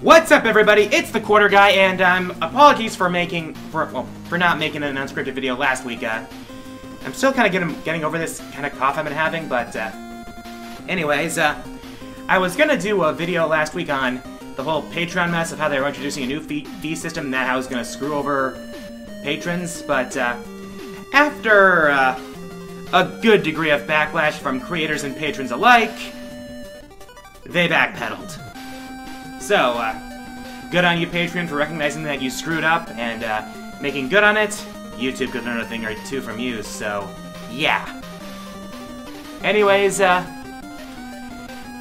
What's up, everybody? It's the Quarter Guy, and apologies for not making an unscripted video last week. I'm still kind of getting over this kind of cough I've been having, but anyways, I was gonna do a video last week on the whole Patreon mess of how they were introducing a new fee system and how it was gonna screw over patrons, but after a good degree of backlash from creators and patrons alike, they backpedaled. So, good on you, Patreon, for recognizing that you screwed up and making good on it. YouTube could learn a thing or two from you, so yeah. Anyways, yeah,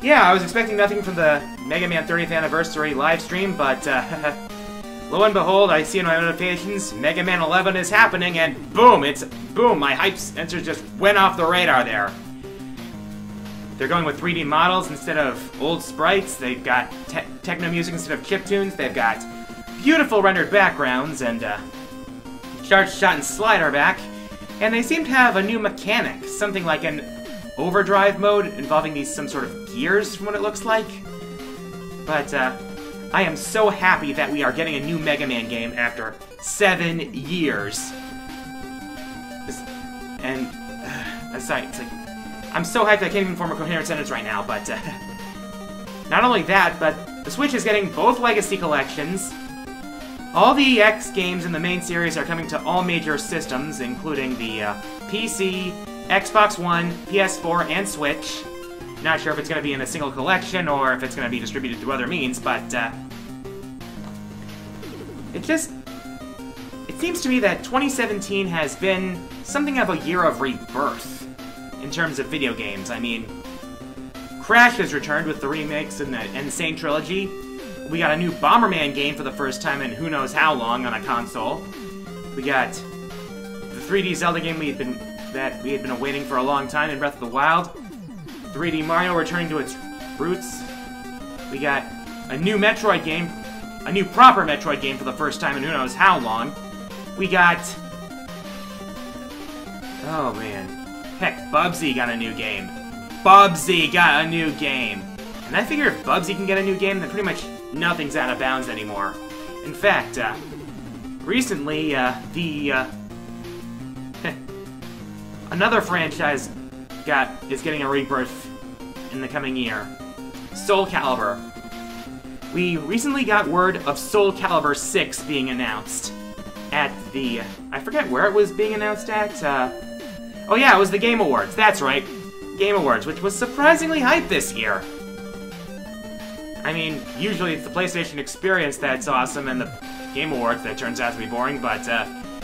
I was expecting nothing from the Mega Man 30th Anniversary live stream, but lo and behold, I see in my notifications, Mega Man 11 is happening, and boom, my hype sensors just went off the radar there. They're going with 3D models instead of old sprites. They've got techno music instead of chiptunes. They've got beautiful rendered backgrounds and charge shot and slide are back. And they seem to have a new mechanic, something like an overdrive mode involving some sort of gears from what it looks like. But I am so happy that we are getting a new Mega Man game after 7 years. Aside, it's like, I'm so hyped I can't even form a coherent sentence right now, but not only that, but the Switch is getting both Legacy Collections. All the X games in the main series are coming to all major systems, including the PC, Xbox One, PS4, and Switch. Not sure if it's going to be in a single collection or if it's going to be distributed through other means, but it seems to me that 2017 has been something of a year of rebirth in terms of video games. I mean, Crash has returned with the remakes in the Insane Trilogy. We got a new Bomberman game for the first time in who knows how long on a console. We got the 3D Zelda game that we had been awaiting for a long time in Breath of the Wild. 3D Mario returning to its roots. We got a new Metroid game, a new proper Metroid game for the first time in who knows how long. We got... oh man. Heck, Bubsy got a new game. Bubsy got a new game! And I figure if Bubsy can get a new game, then pretty much nothing's out of bounds anymore. In fact, recently, another franchise is getting a rebirth in the coming year. Soul Calibur. We recently got word of Soul Calibur 6 being announced at the... I forget where it was being announced at, oh yeah, it was the Game Awards, that's right. Game Awards, which was surprisingly hyped this year. I mean, usually it's the PlayStation Experience that's awesome and the Game Awards that turns out to be boring, but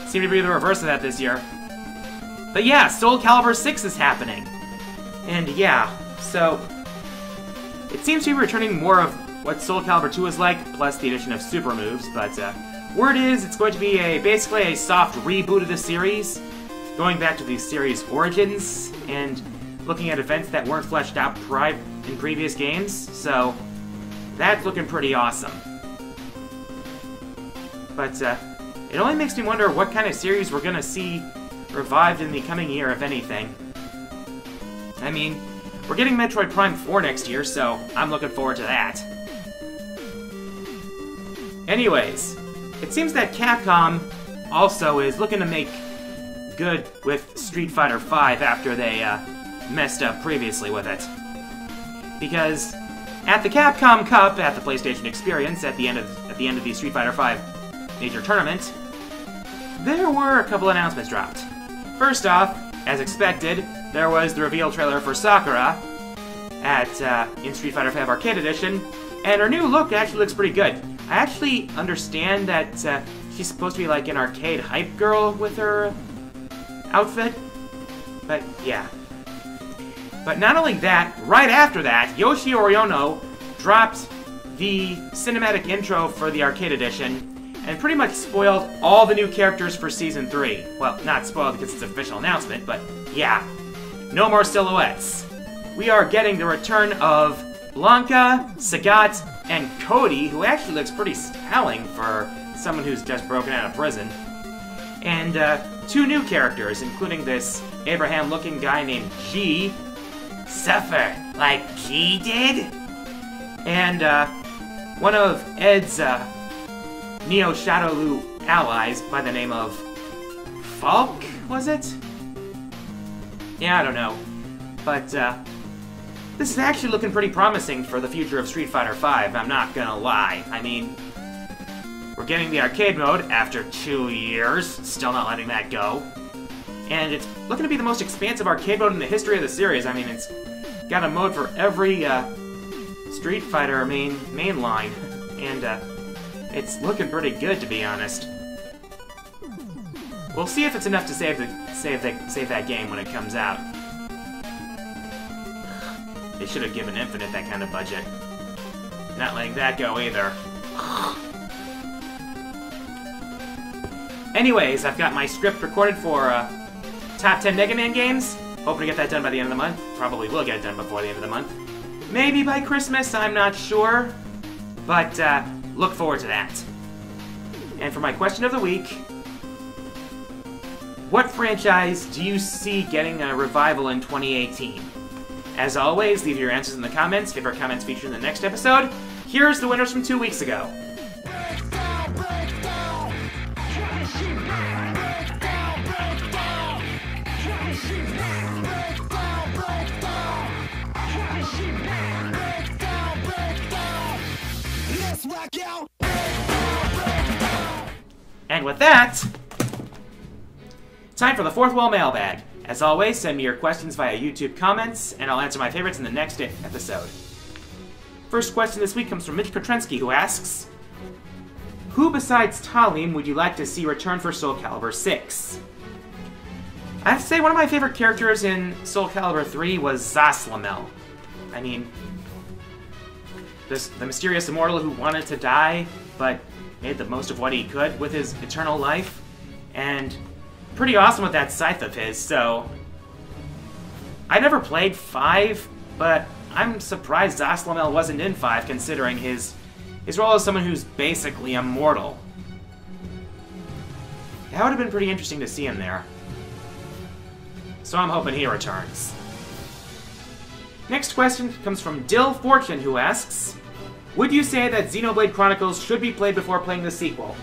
seem to be the reverse of that this year. But yeah, Soul Calibur 6 is happening. And yeah, so... it seems to be returning more of what Soul Calibur 2 is like, plus the addition of super moves, but word is it's going to be basically a soft reboot of the series, going back to the series' origins, and looking at events that weren't fleshed out in previous games, so that's looking pretty awesome. But it only makes me wonder what kind of series we're gonna see revived in the coming year, if anything. I mean, we're getting Metroid Prime 4 next year, so I'm looking forward to that. Anyways, it seems that Capcom also is looking to make good with Street Fighter V after they messed up previously with it. Because at the Capcom Cup at the PlayStation Experience at the end of the Street Fighter V major tournament, there were a couple announcements dropped. First off, as expected, there was the reveal trailer for Sakura in Street Fighter V Arcade Edition, and her new look actually looks pretty good. I actually understand that she's supposed to be like an arcade hype girl with her outfit, but yeah. But not only that, right after that, Yoshiori Ono dropped the cinematic intro for the Arcade Edition and pretty much spoiled all the new characters for Season 3. Well, not spoiled because it's an official announcement, but yeah. No more silhouettes. We are getting the return of Blanca, Sagat, and Cody, who actually looks pretty styling for someone who's just broken out of prison. And 2 new characters, including this Abraham-looking guy named G. Suffer, like G did? And one of Ed's Neo Shadowloo allies by the name of Falk, was it? Yeah, I don't know. But this is actually looking pretty promising for the future of Street Fighter V, I'm not gonna lie. I mean, we're getting the arcade mode after 2 years, still not letting that go. And it's looking to be the most expansive arcade mode in the history of the series. I mean, it's got a mode for every Street Fighter main line, and it's looking pretty good, to be honest. We'll see if it's enough to save that game when it comes out. They should have given Infinite that kind of budget. Not letting that go either. Anyways, I've got my script recorded for top 10 Mega Man games. Hoping to get that done by the end of the month. Probably will get it done before the end of the month. Maybe by Christmas, I'm not sure. But look forward to that. And for my question of the week, what franchise do you see getting a revival in 2018? As always, leave your answers in the comments. Favorite comments featured in the next episode. Here's the winners from 2 weeks ago. And with that, time for the fourth wall mailbag. As always, send me your questions via YouTube comments, and I'll answer my favorites in the next episode. First question this week comes from Mitch Petrensky, who asks, who besides Talim would you like to see return for Soul Calibur 6? I have to say one of my favorite characters in Soul Calibur 3 was Zaslamel. I mean, the mysterious immortal who wanted to die, but made the most of what he could with his eternal life, and pretty awesome with that scythe of his, so I never played 5, but I'm surprised Zaslamel wasn't in 5, considering his role as someone who's basically immortal. That would have been pretty interesting to see him there. So I'm hoping he returns. Next question comes from Dill Fortune, who asks, would you say that Xenoblade Chronicles should be played before playing the sequel?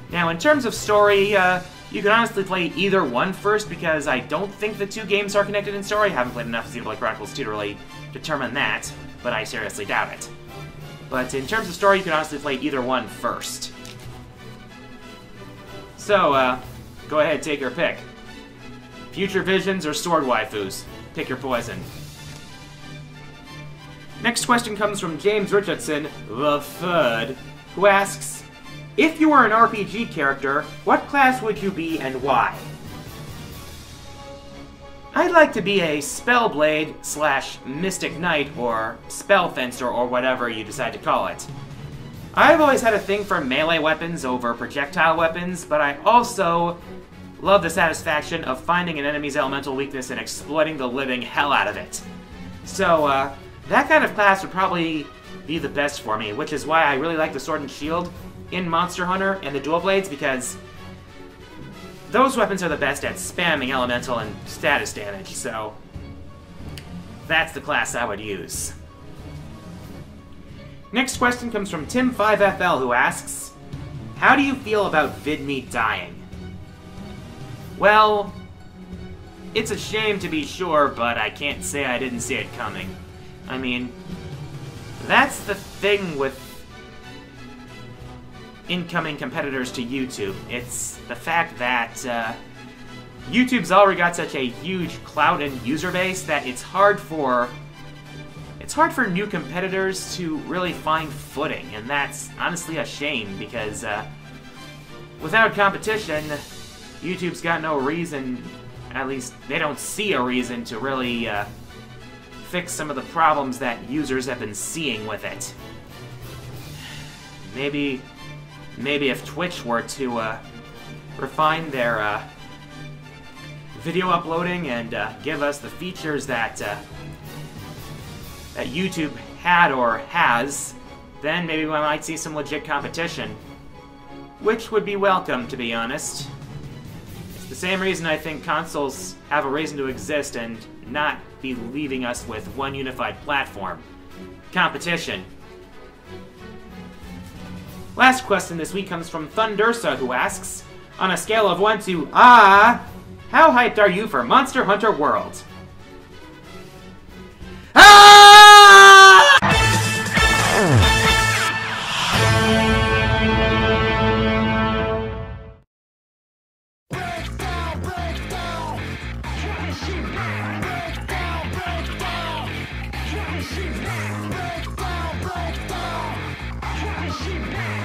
Now, in terms of story, you can honestly play either one first, because I don't think the two games are connected in story. I haven't played enough Xenoblade Chronicles 2 to really determine that, but I seriously doubt it. But in terms of story, you can honestly play either one first. So, go ahead, take your pick. Future Visions or Sword Waifus? Pick your poison. Next question comes from James Richardson, the Third, who asks, if you were an RPG character, what class would you be and why? I'd like to be a Spellblade / Mystic Knight or Spellfencer or whatever you decide to call it. I've always had a thing for melee weapons over projectile weapons, but I also love the satisfaction of finding an enemy's elemental weakness and exploiting the living hell out of it. So, that kind of class would probably be the best for me, which is why I really like the Sword and Shield in Monster Hunter and the Dual Blades, because those weapons are the best at spamming elemental and status damage, so that's the class I would use. Next question comes from Tim5FL, who asks, how do you feel about VidMe dying? Well, it's a shame to be sure, but I can't say I didn't see it coming. I mean, that's the thing with incoming competitors to YouTube. It's the fact that YouTube's already got such a huge clout and user base that it's hard for new competitors to really find footing, and that's honestly a shame, because without competition, YouTube's got no reason, at least they don't see a reason to really fix some of the problems that users have been seeing with it. Maybe if Twitch were to refine their video uploading and give us the features that that YouTube had or has, then maybe we might see some legit competition, which would be welcome, to be honest. It's the same reason I think consoles have a reason to exist and not be leaving us with one unified platform. Competition. Last question this week comes from Thundersa, who asks, on a scale of 1 to how hyped are you for Monster Hunter World? Breakdown.